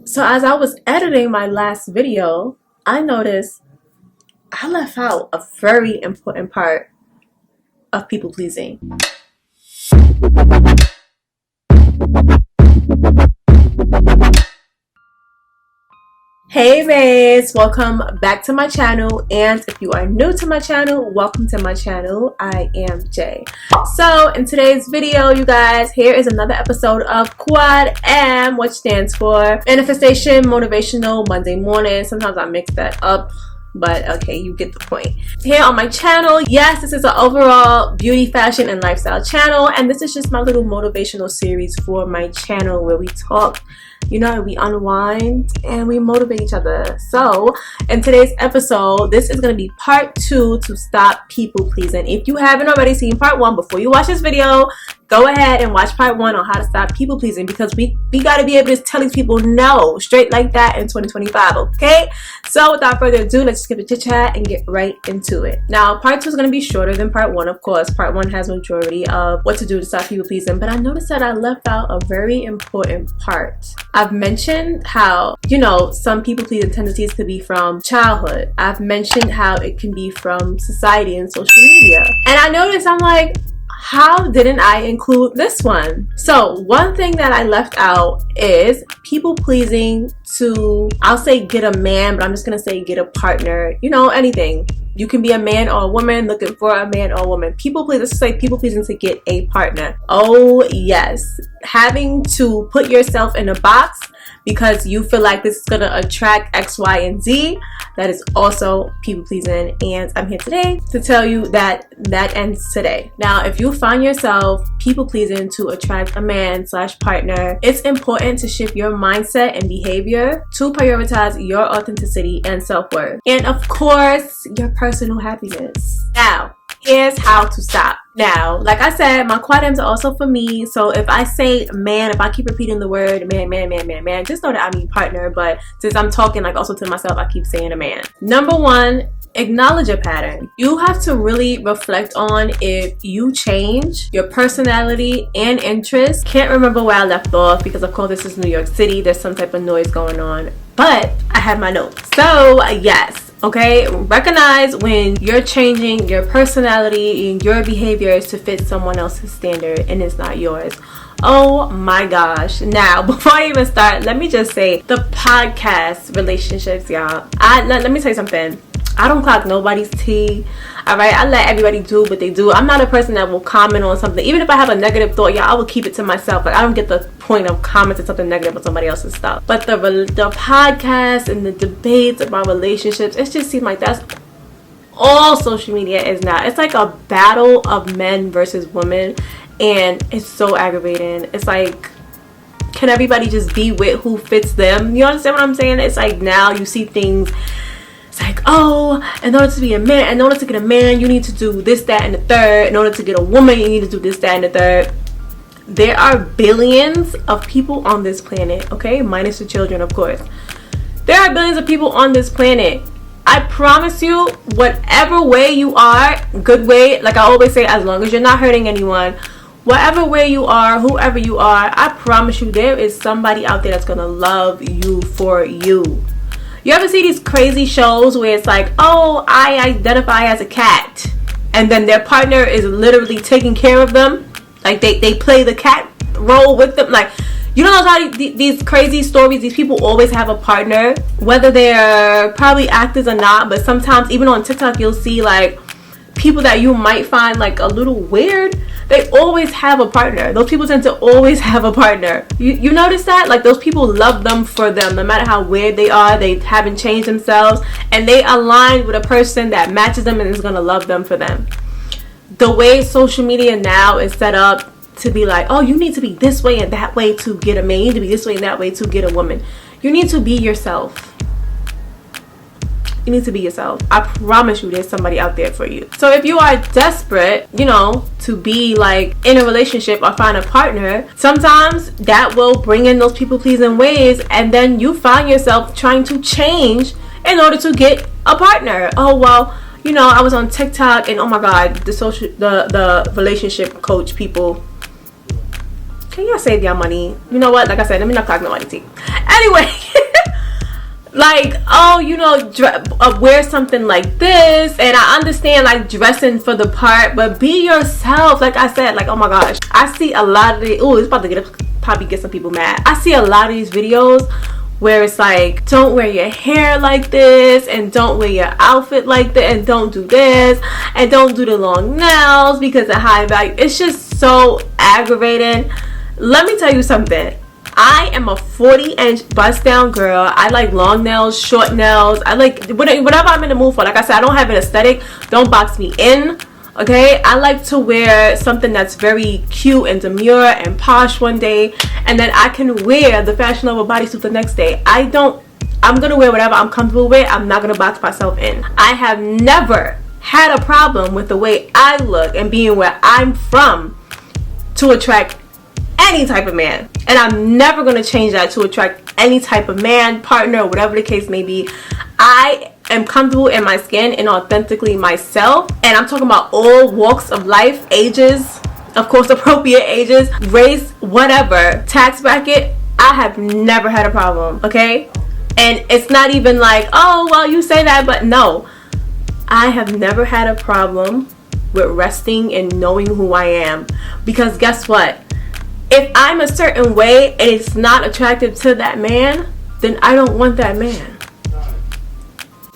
So as I was editing my last video, I noticed I left out a very important part of people pleasing. Hey babes, welcome back to my channel, and if you are new to my channel, welcome to my channel. I am Jay. So in today's video, you guys, here is another episode of Quad M, which stands for Manifestation Motivational Monday Morning. Sometimes I mix that up, but okay, you get the point. Here on my channel, yes, this is an overall beauty, fashion, and lifestyle channel, and this is just my little motivational series for my channel where we talk, you know, we unwind and we motivate each other. So in today's episode, this is going to be part 2 to stop people pleasing. If you haven't already seen part 1, before you watch this video, go ahead and watch part 1 on how to stop people pleasing, because we got to be able to tell these people no straight like that in 2025. Okay, so without further ado, let's skip the chit chat and get right into it. Now part 2 is going to be shorter than part 1. Of course, part 1 has majority of what to do to stop people pleasing, but I noticed that I left out a very important part. I've mentioned how, you know, some people pleasing tendencies could be from childhood. I've mentioned how it can be from society and social media, and I noticed, I'm like, how didn't I include this one? So one thing that I left out is people pleasing to, I'll say get a man, but I'm just gonna say get a partner, you know, anything. You can be a man or a woman looking for a man or a woman. People please, let's just say people pleasing to get a partner. Oh yes, having to put yourself in a box because you feel like this is gonna attract X, Y, and Z, that is also people pleasing, and I'm here today to tell you that that ends today. Now, if you find yourself people pleasing to attract a man / partner, it's important to shift your mindset and behavior to prioritize your authenticity and self-worth, and of course your personal happiness. Now here's how to stop. Now, like I said, my quad M's are also for me. So if I say man, if I keep repeating the word man, just know that I mean partner. But since I'm talking like also to myself, I keep saying a man. Number 1, acknowledge a pattern. You have to really reflect on if you change your personality and interests. Can't remember where I left off because of course this is New York City. There's some type of noise going on, but I have my notes. So yes. Okay, recognize when you're changing your personality and your behaviors to fit someone else's standard and it's not yours. Oh my gosh. Now, before I even start, let me just say the podcast relationships, y'all. Let me tell you something. I don't clock nobody's tea. Alright, I let everybody do what they do. I'm not a person that will comment on something. Even if I have a negative thought, y'all, I will keep it to myself. Like, I don't get the point of commenting something negative on somebody else's stuff. But the podcast and the debates about relationships, it just seems like that's all social media is now. It's like a battle of men versus women, and it's so aggravating. It's like, can everybody just be with who fits them? You understand what I'm saying? It's like now you see things. It's like, oh, in order to be a man, in order to get a man, you need to do this, that, and the third. In order to get a woman, you need to do this, that, and the third. There are billions of people on this planet, okay? Minus the children, of course. There are billions of people on this planet. I promise you, whatever way you are, good way, like I always say, as long as you're not hurting anyone, whatever way you are, whoever you are, I promise you there is somebody out there that's gonna love you for you. You ever see these crazy shows where it's like, oh, I identify as a cat, and then their partner is literally taking care of them? Like they play the cat role with them. Like, you don't know how these crazy stories, these people always have a partner, whether they're probably actors or not. But sometimes even on TikTok you'll see like people that you might find like a little weird, they always have a partner. Those people tend to always have a partner. You notice that? Like, those people love them for them, no matter how weird they are. They haven't changed themselves, and they align with a person that matches them and is gonna love them for them. The way social media now is set up to be like, oh, you need to be this way and that way to get a man, you need to be this way and that way to get a woman. You need to be yourself. You need to be yourself. I promise you there's somebody out there for you. So if you are desperate, you know, to be like in a relationship or find a partner, sometimes that will bring in those people pleasing ways, and then you find yourself trying to change in order to get a partner. Oh, well, you know, I was on TikTok and oh my god, the relationship coach people, can y'all save y'all money? You know what? Like I said, let me not talk nobody tea. Anyway, like, oh, you know, wear something like this. And I understand like dressing for the part, but be yourself. Like I said, like, oh my gosh, I see a lot of the, oh, it's about to probably get some people mad. I see a lot of these videos where it's like, don't wear your hair like this, and don't wear your outfit like this, and don't do this, and don't do the long nails because of high value. It's just so aggravating. Let me tell you something. I am a 40-inch bust down girl. I like long nails, short nails. I like whatever I'm in the mood for. Like I said, I don't have an aesthetic. Don't box me in. Okay, I like to wear something that's very cute and demure and posh one day, and then I can wear the Fashion Nova bodysuit the next day. I'm gonna wear whatever I'm comfortable with. I'm not gonna box myself in. I have never had a problem with the way I look and being where I'm from to attract any type of man, and I'm never gonna change that to attract any type of man, partner, whatever the case may be. I am comfortable in my skin and authentically myself, and I'm talking about all walks of life, ages, of course, appropriate ages, race, whatever, tax bracket. I have never had a problem, okay? And it's not even like, oh, well, you say that, but no, I have never had a problem with resting and knowing who I am, because guess what? If I'm a certain way and it's not attractive to that man, then I don't want that man.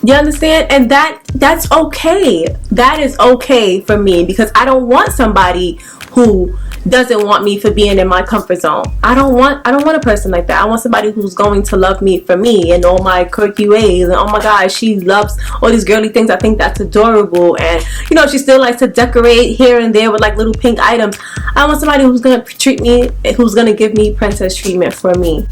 You understand? And that's okay. That is okay for me, because I don't want somebody who doesn't want me for being in my comfort zone. I don't want a person like that. I want somebody who's going to love me for me and all my quirky ways, and oh my gosh, she loves all these girly things. I think that's adorable. And you know, she still likes to decorate here and there with like little pink items. I want somebody who's gonna treat me, who's gonna give me princess treatment for me.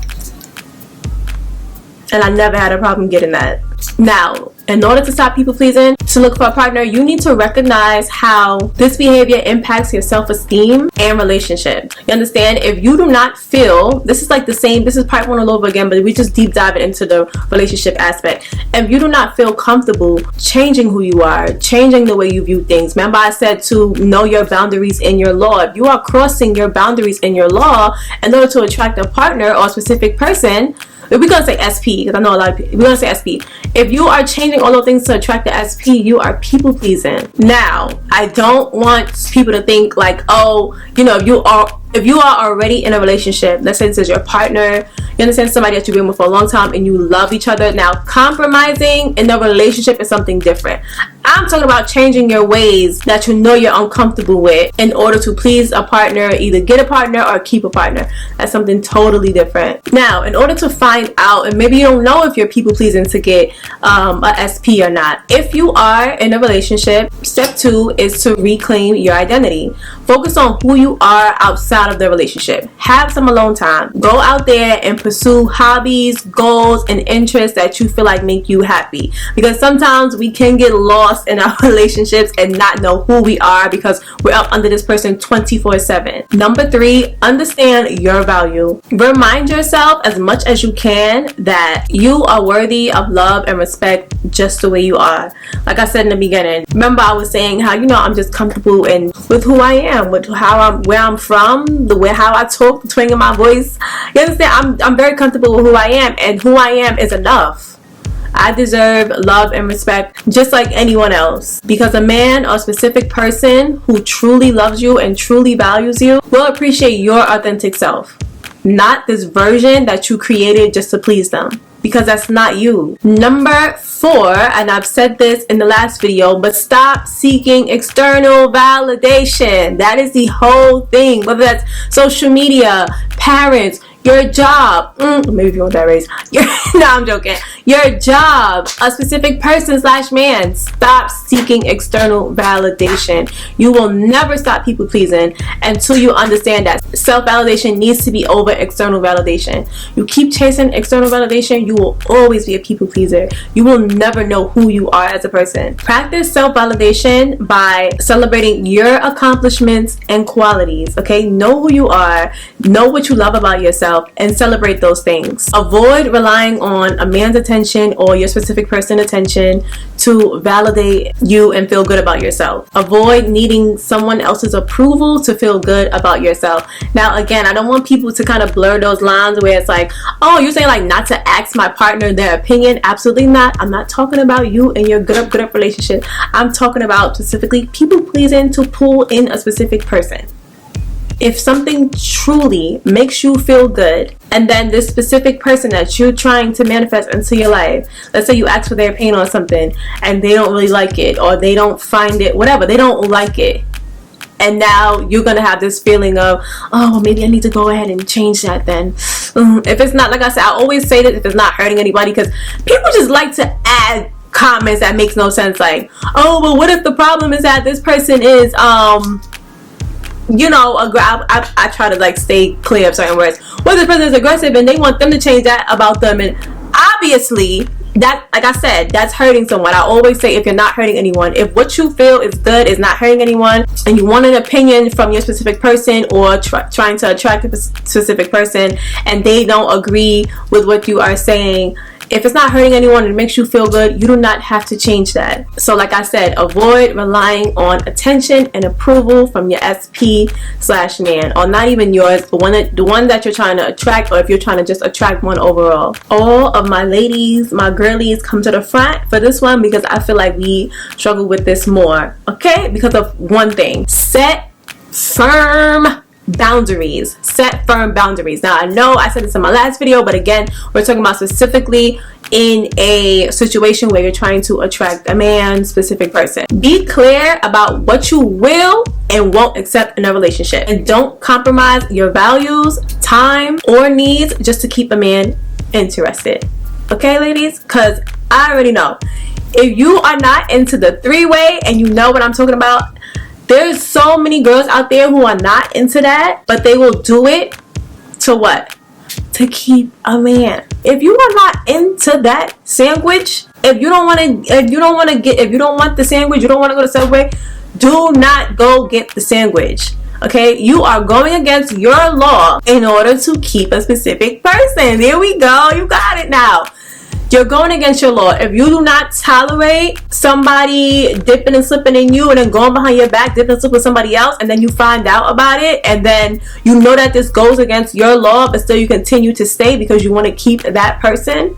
And I never had a problem getting that. Now, in order to stop people pleasing, to look for a partner, you need to recognize how this behavior impacts your self-esteem and relationship. You understand? If you do not feel, this is like the same, this is part one all over again, but we just deep dive into the relationship aspect. If you do not feel comfortable changing who you are, changing the way you view things, remember I said to know your boundaries in your law. If you are crossing your boundaries in your law in order to attract a partner or a specific person, we're gonna say SP, because I know a lot of people, we're gonna say SP. If you are changing all those things to attract the SP, you are people pleasing. Now, I don't want people to think like, oh, you know, if you are already in a relationship, let's say this is your partner, you understand, somebody that you've been with for a long time and you love each other. Now, compromising in a relationship is something different. I'm talking about changing your ways that you know you're uncomfortable with in order to please a partner, either get a partner or keep a partner. That's something totally different. Now, in order to find out, and maybe you don't know if you're people pleasing to get a SP or not. If you are in a relationship, step 2 is to reclaim your identity. Focus on who you are outside of the relationship. Have some alone time. Go out there and pursue hobbies, goals, and interests that you feel like make you happy. Because sometimes we can get lost in our relationships and not know who we are because we're up under this person 24/7. Number 3, understand your value. Remind yourself as much as you can that you are worthy of love and respect just the way you are. Like I said in the beginning, remember I was saying how, you know, I'm just comfortable with who I am, with where I'm from, how I talk, the twang in my voice. You understand? I'm very comfortable with who I am, and who I am is enough. I deserve love and respect just like anyone else, because a man or a specific person who truly loves you and truly values you will appreciate your authentic self, not this version that you created just to please them, because that's not you. Number 4, and I've said this in the last video, but stop seeking external validation. That is the whole thing, whether that's social media, parents, your job, maybe if you want that raise. No, I'm joking. Your job, a specific person / man. Stop seeking external validation. You will never stop people pleasing until you understand that self-validation needs to be over external validation. You keep chasing external validation, you will always be a people pleaser. You will never know who you are as a person. Practice self-validation by celebrating your accomplishments and qualities. Okay, know who you are, know what you love about yourself, and celebrate those things. Avoid relying on a man's attention attention or your specific person attention to validate you and feel good about yourself. Avoid needing someone else's approval to feel good about yourself. Now again, I don't want people to kind of blur those lines where it's like, oh, you're saying like not to ask my partner their opinion. Absolutely not. I'm not talking about you and your good up relationship. I'm talking about specifically people pleasing to pull in a specific person. If something truly makes you feel good, and then this specific person that you're trying to manifest into your life, let's say you ask for their opinion on something and they don't really like it, or they don't find it, whatever, they don't like it, and now you're gonna have this feeling of, oh, well, maybe I need to go ahead and change that then. If it's not, like I said, I always say that if it's not hurting anybody, because people just like to add comments that makes no sense, like, oh, well, what if the problem is that this person is you know, I try to like stay clear of certain words. Well, this person is aggressive and they want them to change that about them, and obviously that, like I said, that's hurting someone. I always say, if you're not hurting anyone, if what you feel is good, is not hurting anyone, and you want an opinion from your specific person, or trying to attract a specific person, and they don't agree with what you are saying, if it's not hurting anyone and it makes you feel good, you do not have to change that. So like I said, avoid relying on attention and approval from your SP/man, or not even yours, the one that you're trying to attract, or if you're trying to just attract one overall. All of my ladies, my girlies, come to the front for this one, because I feel like we struggle with this more, okay? Because of one thing: set firm boundaries. Set firm boundaries. Now I know I said this in my last video, but again, we're talking about specifically in a situation where you're trying to attract a man, specific person. Be clear about what you will and won't accept in a relationship, and don't compromise your values, time, or needs just to keep a man interested. Okay, ladies? Because I already know, if you are not into the three-way, and you know what I'm talking about, there's so many girls out there who are not into that, but they will do it to what? To keep a man. If you are not into that sandwich, if you don't want the sandwich, you don't want to go to Subway, do not go get the sandwich. Okay, you are going against your law in order to keep a specific person. There we go. You got it now. You're going against your law. If you do not tolerate somebody dipping and slipping in you, and then going behind your back, dipping and slipping with somebody else, and then you find out about it, and then you know that this goes against your law, but still you continue to stay because you want to keep that person,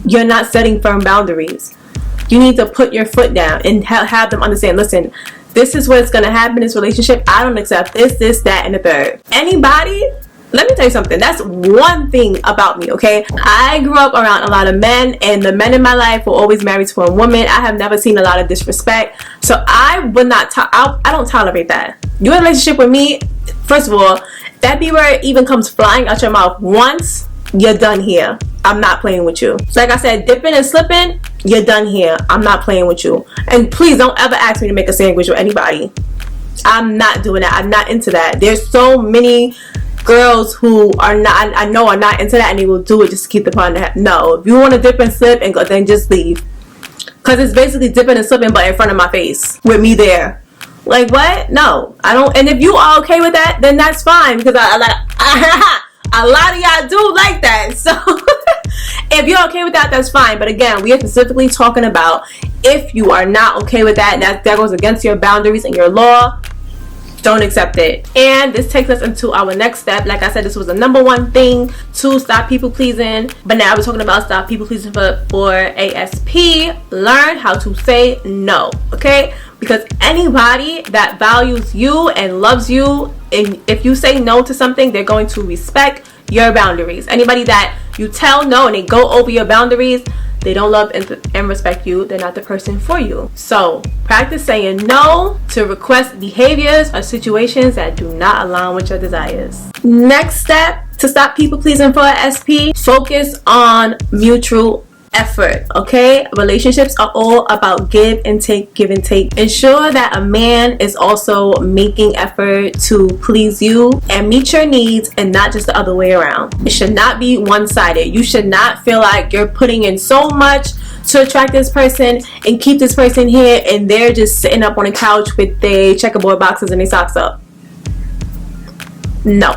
you're not setting firm boundaries. You need to put your foot down and have them understand, listen, this is what's going to happen in this relationship. I don't accept this, that, and the third. Anybody, let me tell you something. That's one thing about me, okay? I grew up around a lot of men, and the men in my life were always married to a woman. I have never seen a lot of disrespect. So I would not, I don't tolerate that. You in a relationship with me, first of all, that B word even comes flying out your mouth once, you're done here. I'm not playing with you. Like I said, dipping and slipping, you're done here. I'm not playing with you. And please don't ever ask me to make a sandwich with anybody. I'm not doing that. I'm not into that. There's so many girls who are not, I know are not into that, and they will do it just to keep the partner. No, if you want to dip and slip and go, then just leave. Because it's basically dipping and slipping, but in front of my face with me there. Like, what? No, I don't. And if you are okay with that, then that's fine, because a lot of y'all do like that. So if you're okay with that, that's fine. But again, we are specifically talking about if you are not okay with that, that goes against your boundaries and your law, don't accept it. And this takes us into our next step. Like I said, this was the number one thing to stop people pleasing, but now we're talking about stop people pleasing for ASP. Learn how to say no, okay? Because anybody that values you and loves you, and if you say no to something, they're going to respect your boundaries. Anybody that you tell no and they go over your boundaries, they don't love and respect you. They're not the person for you. So practice saying no to request behaviors or situations that do not align with your desires. Next step to stop people pleasing for SP, focus on mutual effort. Okay, relationships are all about give and take, give and take. Ensure that a man is also making effort to please you and meet your needs, and not just the other way around. It should not be one-sided. You should not feel like you're putting in so much to attract this person and keep this person here, and they're just sitting up on a couch with their checkerboard boxes and their socks up. No.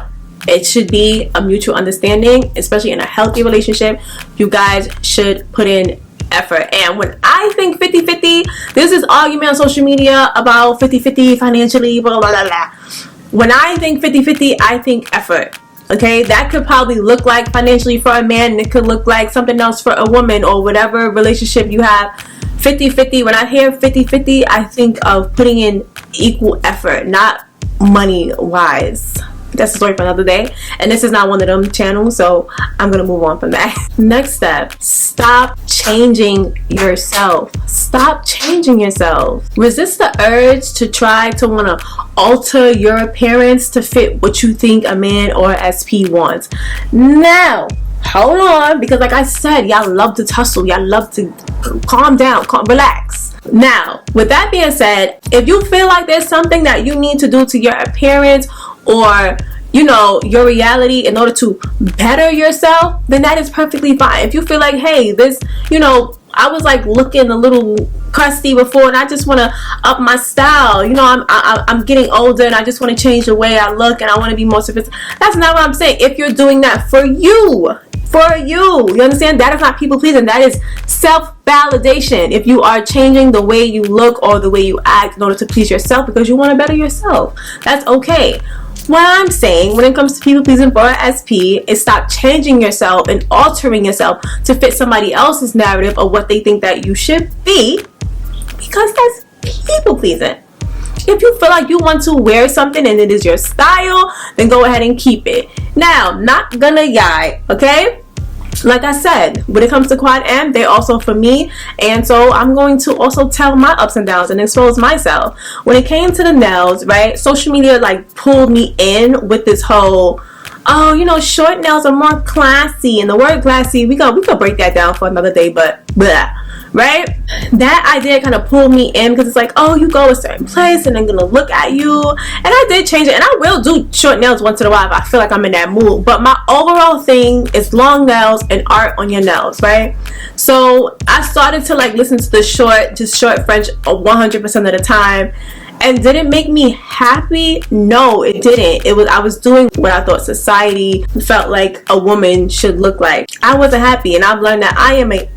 It should be a mutual understanding, especially in a healthy relationship. You guys should put in effort. And when I think 50-50, there's this argument on social media about 50-50 financially, blah, blah, blah, blah. When I think 50-50, I think effort. Okay, that could probably look like financially for a man, and it could look like something else for a woman, or whatever relationship you have. 50-50, when I hear 50-50, I think of putting in equal effort, not money wise. That's a story for another day, and this is not one of them channels, so I'm gonna move on from that. Next step, stop changing yourself. Stop changing yourself. Resist the urge to try to want to alter your appearance to fit what you think a man or SP wants. Now hold on, because like I said, y'all love to tussle, y'all love to calm down, relax. Now, with that being said, if you feel like there's something that you need to do to your appearance, or you know, your reality, in order to better yourself, then that is perfectly fine. If you feel like, hey, this, you know, I was like looking a little crusty before, and I just want to up my style. You know, I'm getting older, and I just want to change the way I look, and I want to be more sophisticated. That's not what I'm saying. If you're doing that for you, you understand? That is not people pleasing. That is self-validation. If you are changing the way you look or the way you act in order to please yourself because you want to better yourself, that's okay. What I'm saying when it comes to people pleasing for a SP is stop changing yourself and altering yourself to fit somebody else's narrative of what they think that you should be, because that's people pleasing. If you feel like you want to wear something and it is your style, then go ahead and keep it. Now, not gonna yai, okay? Like I said, when it comes to quad M, they're also for me, and so I'm going to also tell my ups and downs and expose myself. When it came to the nails, right, social media like pulled me in with this whole, oh, you know, short nails are more classy, and the word classy, we could break that down for another day, but blah. Right? That idea kind of pulled me in, because it's like, oh, you go a certain place and I'm gonna look at you. And I did change it, and I will do short nails once in a while if I feel like I'm in that mood. But my overall thing is long nails and art on your nails, right? So I started to like listen to the short French 100% of the time. And did it make me happy? No, it didn't. I was doing what I thought society felt like a woman should look like. I wasn't happy, and I've learned that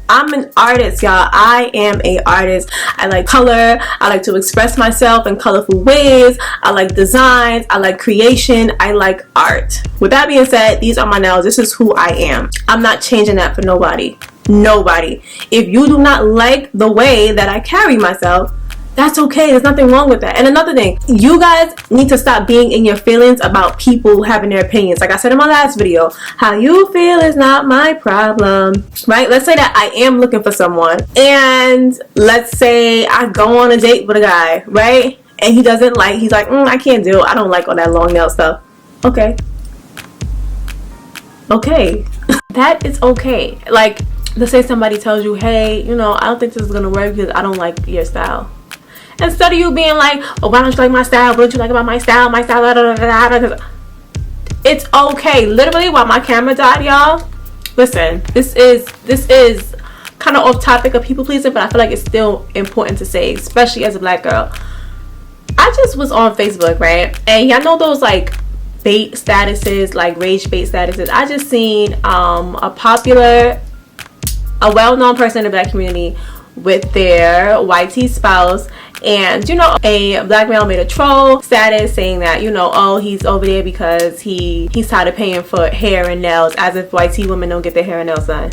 I'm an artist, y'all. I am an artist. I like color. I like to express myself in colorful ways. I like designs. I like creation. I like art. With that being said, these are my nails. This is who I am. I'm not changing that for nobody. Nobody. If you do not like the way that I carry myself, that's okay. There's nothing wrong with that. And another thing, you guys need to stop being in your feelings about people having their opinions. Like I said in my last video, how you feel is not my problem, right? Let's say that I am looking for someone, and let's say I go on a date with a guy, right? And he's like, I can't do it. I don't like all that long nail stuff. Okay. That is okay. Like, let's say somebody tells you, hey, you know, I don't think this is gonna work because I don't like your style. Instead of you being like, oh, why don't you like my style? What don't you like about my style? It's okay. Literally, while my camera died, y'all, listen, this is kind of off topic of people pleasing, but I feel like it's still important to say, especially as a black girl. I just was on Facebook, right? And y'all know those like bait statuses, like rage bait statuses. I just seen a well-known person in the black community with their YT spouse, and you know, a black male made a troll status saying that, you know, oh, he's over there because he's tired of paying for hair and nails, as if YT women don't get their hair and nails done.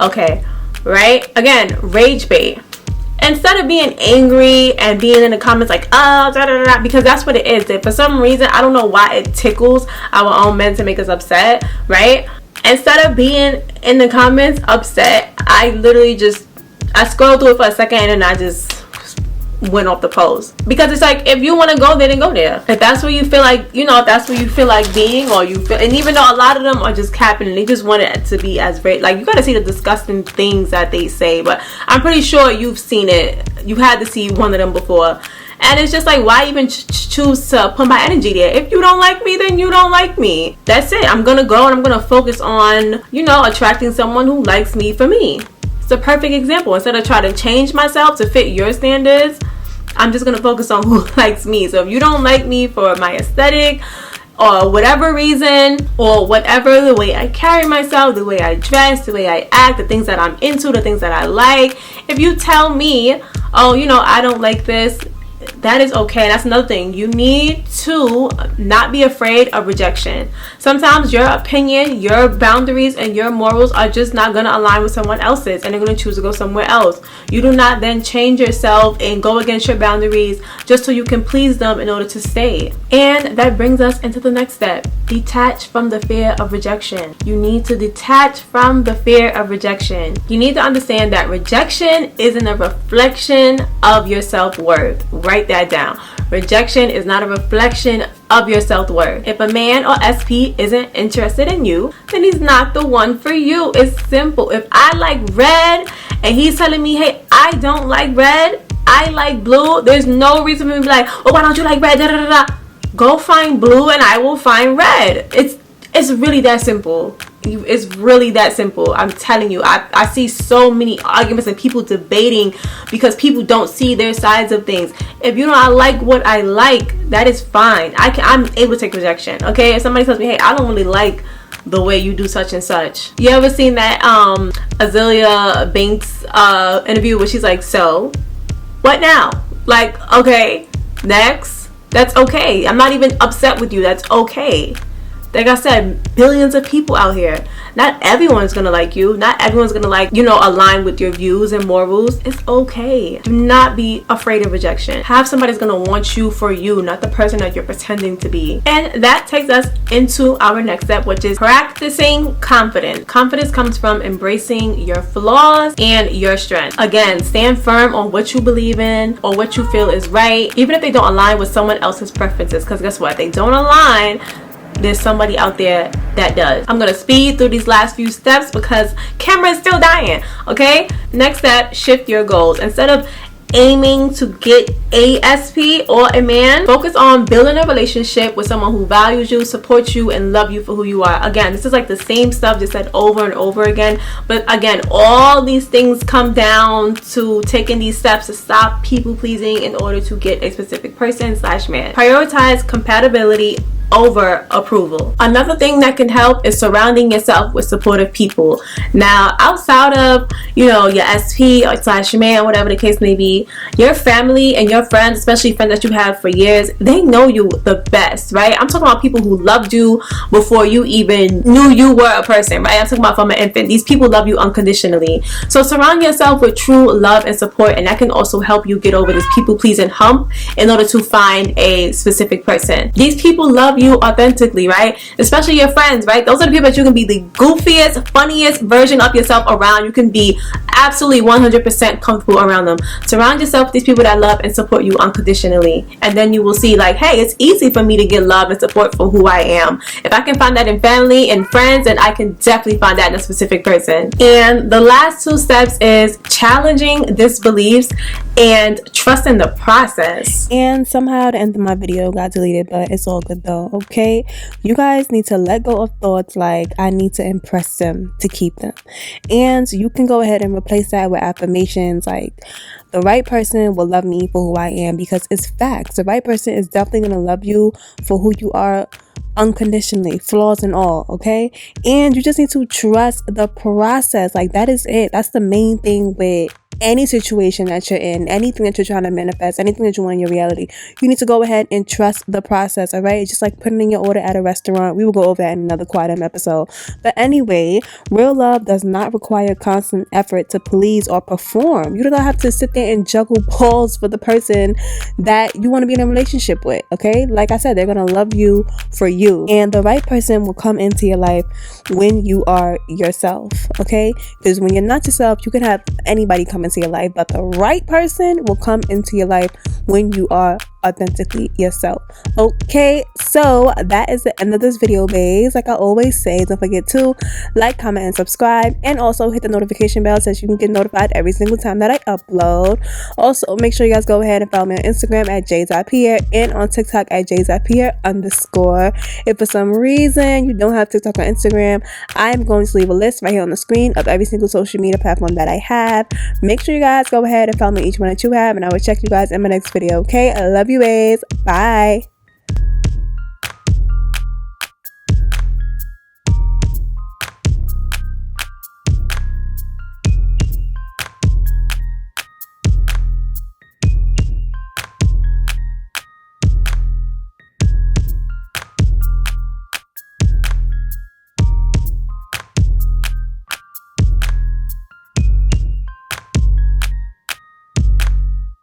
Okay, right? Again, rage bait. Instead of being angry and being in the comments like, oh, da, da, da, because that's what it is. That for some reason, I don't know why it tickles our own men to make us upset, right? Instead of being in the comments upset, I literally I scrolled through it for a second and I just went off the post. Because it's like, if you want to go there, then go there. If that's where you feel like, you know, if that's where you feel like being, or you feel, and even though a lot of them are just capping and they just want it to be as great, like, you got to see the disgusting things that they say, but I'm pretty sure you've seen it. You had to see one of them before. And it's just like, why even choose to put my energy there? If you don't like me, then you don't like me. That's it. I'm going to go and I'm going to focus on, you know, attracting someone who likes me for me. It's a perfect example. Instead of trying to change myself to fit your standards, I'm just going to focus on who likes me. So if you don't like me for my aesthetic, or whatever reason, or whatever, the way I carry myself, the way I dress, the way I act, the things that I'm into, the things that I like, if you tell me, oh, you know, I don't like this, that is okay. That's another thing. You need to not be afraid of rejection. Sometimes your opinion, your boundaries, and your morals are just not going to align with someone else's, and they're going to choose to go somewhere else. You do not then change yourself and go against your boundaries just so you can please them in order to stay. And that brings us into the next step. Detach from the fear of rejection. You need to detach from the fear of rejection. You need to understand that rejection isn't a reflection of your self-worth. Write that down. Rejection is not a reflection of your self-worth. If a man or SP isn't interested in you, then he's not the one for you. It's simple. If I like red and he's telling me, hey, I don't like red, I like blue, there's no reason for me to be like, oh, why don't you like red? Da, da, da, da. Go find blue and I will find red. It's really that simple. It's really that simple. I'm telling you, I see so many arguments and people debating because people don't see their sides of things. If you don't like what I like, that is fine. I'm able to take rejection. Okay, if somebody tells me, hey, I don't really like the way you do such and such. You ever seen that Azealia Banks interview where she's like, so what now? Like, okay, next. That's okay. I'm not even upset with you. That's okay. Like I said, billions of people out here. Not everyone's gonna like you. Not everyone's gonna like, you know, align with your views and morals. It's okay. Do not be afraid of rejection. Have somebody's gonna want you for you, not the person that you're pretending to be. And that takes us into our next step, which is practicing confidence. Confidence comes from embracing your flaws and your strengths. Again, stand firm on what you believe in or what you feel is right, even if they don't align with someone else's preferences. Because guess what? They don't align. There's somebody out there that does. I'm gonna speed through these last few steps because camera is still dying. Okay, next step, shift your goals. Instead of aiming to get a SP or a man, focus on building a relationship with someone who values you, supports you, and love you for who you are. Again, this is like the same stuff just said over and over again, but again, all these things come down to taking these steps to stop people pleasing in order to get a specific person / man. Prioritize compatibility over approval. Another thing that can help is surrounding yourself with supportive people. Now, outside of, you know, your SP or / man, whatever the case may be, your family and your friends, especially friends that you have for years, they know you the best, right? I'm talking about people who loved you before you even knew you were a person, right? I'm talking about from an infant. These people love you unconditionally. So surround yourself with true love and support, and that can also help you get over this people-pleasing hump in order to find a specific person. These people love you authentically, right? Especially your friends, right? Those are the people that you can be the goofiest, funniest version of yourself around. You can be absolutely 100% comfortable around them. Surround yourself with these people that love and support you unconditionally, and then you will see like, hey, it's easy for me to get love and support for who I am. If I can find that in family and friends, then I can definitely find that in a specific person. And the last two steps is challenging disbeliefs and trusting the process. And somehow the end of my video got deleted, but it's all good though. Okay, you guys need to let go of thoughts like I need to impress them to keep them, and you can go ahead and replace that with affirmations like the right person will love me for who I am, because it's facts. The right person is definitely going to love you for who you are unconditionally, flaws and all. Okay, and you just need to trust the process. Like, that is it. That's the main thing with any situation that you're in, anything that you're trying to manifest, anything that you want in your reality. You need to go ahead and trust the process. All right, it's just like putting in your order at a restaurant. We will go over that in another Quantum episode. But anyway, real love does not require constant effort to please or perform. You do not have to sit there and juggle balls for the person that you want to be in a relationship with. Okay, like I said, they're gonna love you for you, and the right person will come into your life when you are yourself. Okay, because when you're not yourself, you can have anybody come into your life, but the right person will come into your life when you are authentically yourself. Okay, so that is the end of this video, babes. Like I always say, don't forget to like, comment, and subscribe, and also hit the notification bell so that you can get notified every single time that I upload. Also, make sure you guys go ahead and follow me on Instagram at Jaiye Pierre and on TikTok at Jaiye Pierre _. If for some reason you don't have TikTok or Instagram, I'm going to leave a list right here on the screen of every single social media platform that I have. Make sure you guys go ahead and follow me each one that you have, and I will check you guys in my next video. Okay, I love you, babes. Bye.